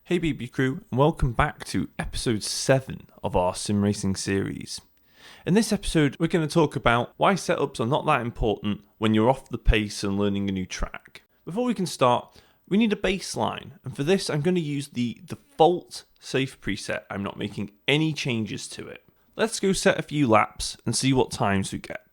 Hey BB crew, and welcome back to episode 7 of our Simracing series. In this episode, we're going to talk about why setups are not that important when you're off the pace and learning a new track. Before we can start, we need a baseline, and for this I'm going to use the default safe preset. I'm not making any changes to it. Let's go set a few laps and see what times we get.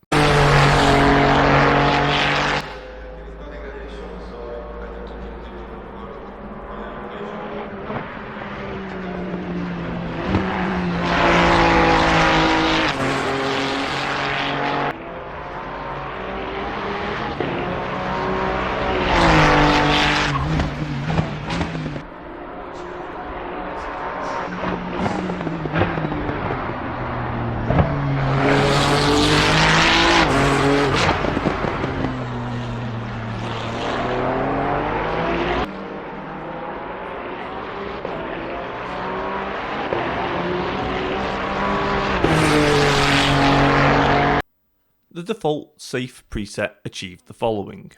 The default safe preset achieved the following: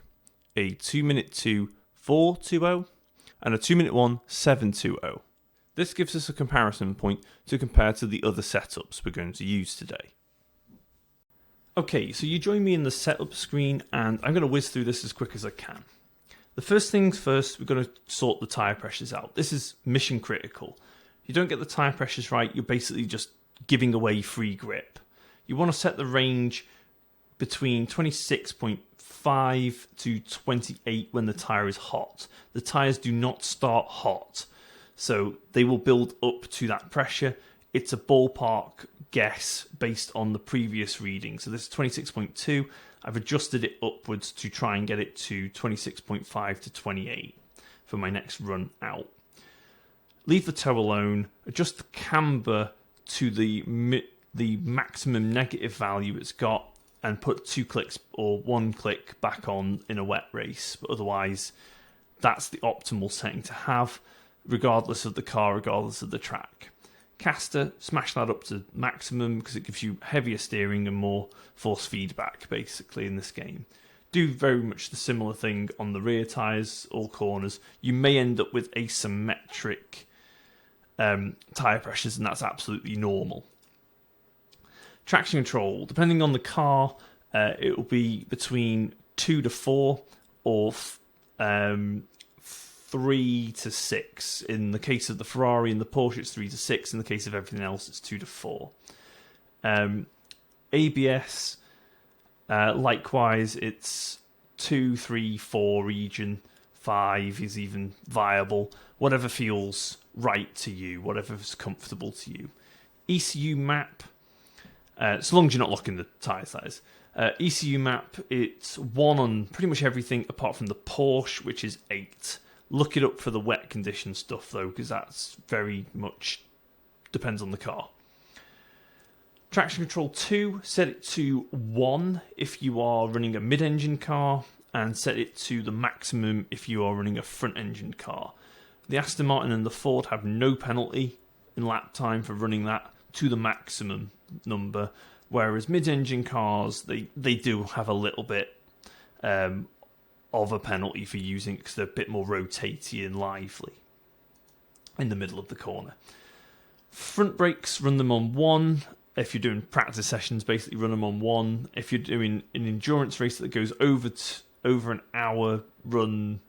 a 2-minute 2 4.20 and a 2-minute 1 7.20. This gives us a comparison point to compare to the other setups we're going to use today. Okay, so you join me in the setup screen and I'm going to whiz through this as quick as I can. The first things first, we're going to sort the tyre pressures out. This is mission critical. If you don't get the tyre pressures right, you're basically just giving away free grip. You want to set the range between 26.5 to 28 when the tyre is hot. The tyres do not start hot, so they will build up to that pressure. It's a ballpark guess based on the previous reading. So this is 26.2. I've adjusted it upwards to try and get it to 26.5 to 28 for my next run out. Leave the toe alone. Adjust the camber to the maximum negative value it's got, and put 2 clicks or 1 click back on in a wet race. But otherwise, that's the optimal setting to have, regardless of the car, regardless of the track. Caster, smash that up to maximum because it gives you heavier steering and more force feedback, basically, in this game. Do very much the similar thing on the rear tyres, all corners. You may end up with asymmetric tyre pressures, and that's absolutely normal. Traction control, depending on the car, it will be between 2 to 4 or 3 to 6. In the case of the Ferrari and the Porsche, it's 3 to 6. In the case of everything else, it's 2 to 4. ABS, likewise, it's 2, 3, 4 region. 5 is even viable. Whatever feels right to you, whatever's comfortable to you. ECU map, so long as you're not locking the tyres, that is. ECU map, it's 1 on pretty much everything apart from the Porsche, which is 8. Look it up for the wet condition stuff, though, because that's very much depends on the car. Traction control 2, set it to 1 if you are running a mid-engine car, and set it to the maximum if you are running a front-engine car. The Aston Martin and the Ford have no penalty in lap time for running that to the maximum number, whereas mid-engine cars, they do have a little bit of a penalty for using it because they're a bit more rotatey and lively in the middle of the corner. Front brakes, run them on 1. If you're doing practice sessions, basically run them on 1. If you're doing an endurance race that goes over an hour, run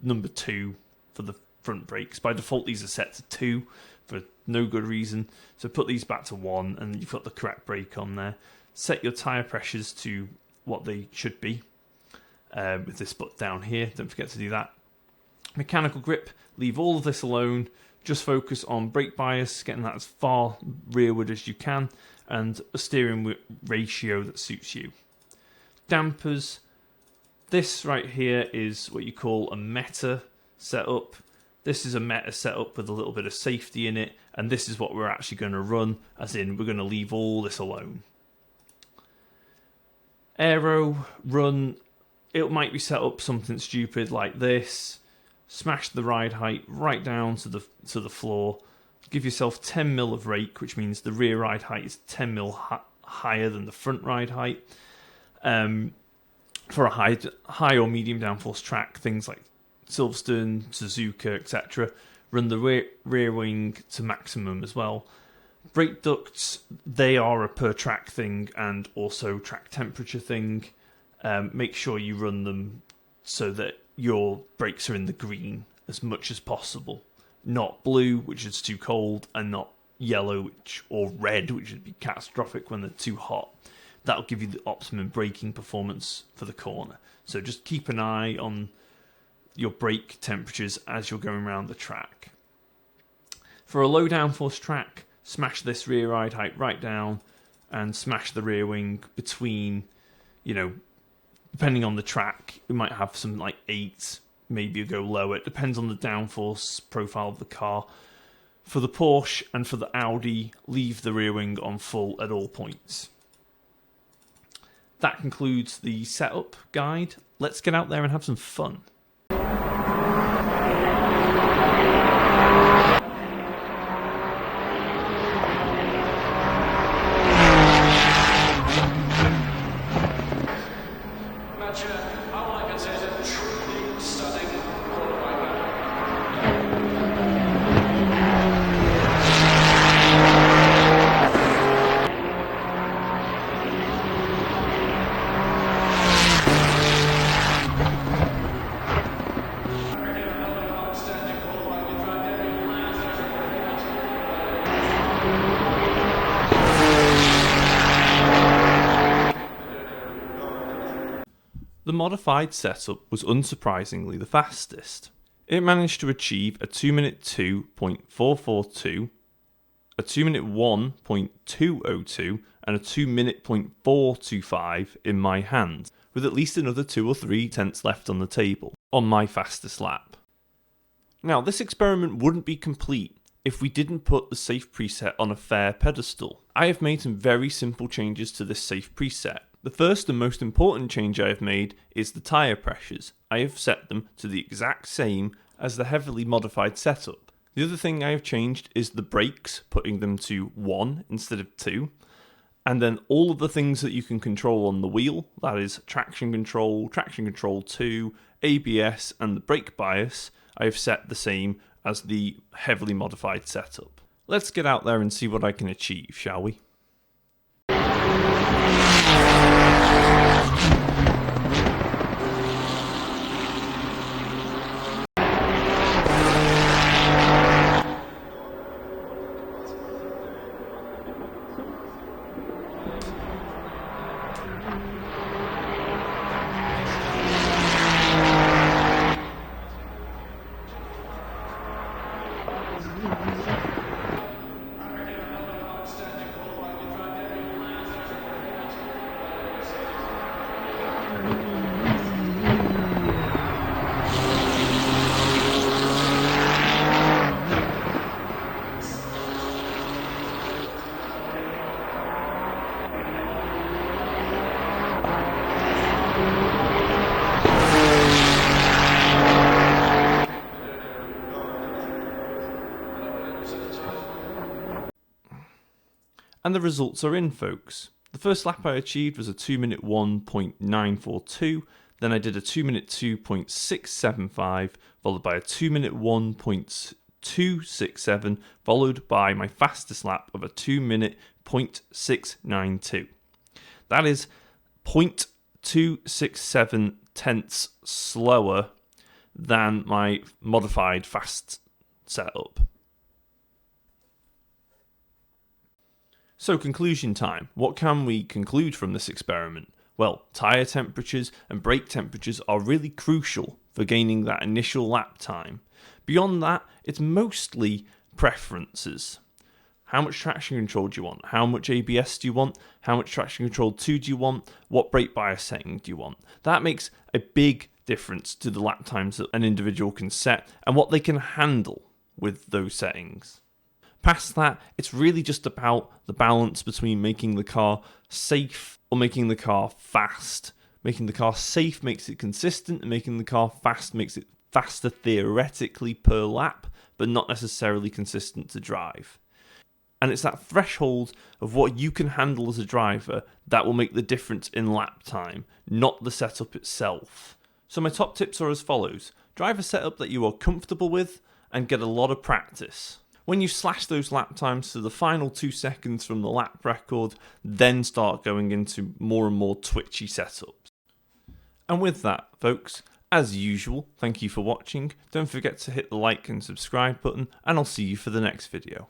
number 2 for the front brakes. By default, these are set to 2 for no good reason. So put these back to 1 and you've got the correct brake on there. Set your tyre pressures to what they should be with this button down here. Don't forget to do that. Mechanical grip, leave all of this alone. Just focus on brake bias, getting that as far rearward as you can, and a steering ratio that suits you. Dampers, this right here is what you call a meta setup. This is a meta setup with a little bit of safety in it, and this is what we're actually going to run, as in we're going to leave all this alone. Aero, run, it might be set up something stupid like this. Smash the ride height right down to the floor. Give yourself 10 mil of rake, which means the rear ride height is 10 mil higher than the front ride height. For a high or medium downforce track, things like Silverstone, Suzuka, etc. run the rear wing to maximum as well. Brake ducts, they are a per track thing and also track temperature thing. Make sure you run them so that your brakes are in the green as much as possible. Not blue, which is too cold, and not yellow or red, which would be catastrophic when they're too hot. That'll give you the optimum braking performance for the corner. So just keep an eye on your brake temperatures as you're going around the track. For a low downforce track, smash this rear ride height right down and smash the rear wing between, depending on the track, you might have some like 8, maybe you go lower. It depends on the downforce profile of the car. For the Porsche and for the Audi, leave the rear wing on full at all points. That concludes the setup guide. Let's get out there and have some fun. The modified setup was unsurprisingly the fastest. It managed to achieve a 2-minute 2.442, a 2-minute 1.202, and a 2-minute 0.425 in my hands, with at least another 2 or 3 tenths left on the table, on my fastest lap. Now, this experiment wouldn't be complete if we didn't put the safe preset on a fair pedestal. I have made some very simple changes to this safe preset. The first and most important change I have made is the tyre pressures. I have set them to the exact same as the heavily modified setup. The other thing I have changed is the brakes, putting them to 1 instead of 2. And then all of the things that you can control on the wheel, that is traction control 2, ABS and the brake bias, I have set the same as the heavily modified setup. Let's get out there and see what I can achieve, shall we? And the results are in, folks. The first lap I achieved was a 2-minute 1.942, then I did a 2-minute 2.675, followed by a 2-minute 1.267, followed by my fastest lap of a 2-minute 0.692. That is 0.267 tenths slower than my modified fast setup. So conclusion time. What can we conclude from this experiment? Well, tyre temperatures and brake temperatures are really crucial for gaining that initial lap time. Beyond that, it's mostly preferences. How much traction control do you want? How much ABS do you want? How much traction control 2 do you want? What brake bias setting do you want? That makes a big difference to the lap times that an individual can set and what they can handle with those settings. Past that, it's really just about the balance between making the car safe or making the car fast. Making the car safe makes it consistent, and making the car fast makes it faster theoretically per lap, but not necessarily consistent to drive. And it's that threshold of what you can handle as a driver that will make the difference in lap time, not the setup itself. So my top tips are as follows. Drive a setup that you are comfortable with, and get a lot of practice. When you slash those lap times to the final 2 seconds from the lap record, then start going into more and more twitchy setups. And with that, folks, as usual, thank you for watching. Don't forget to hit the like and subscribe button, and I'll see you for the next video.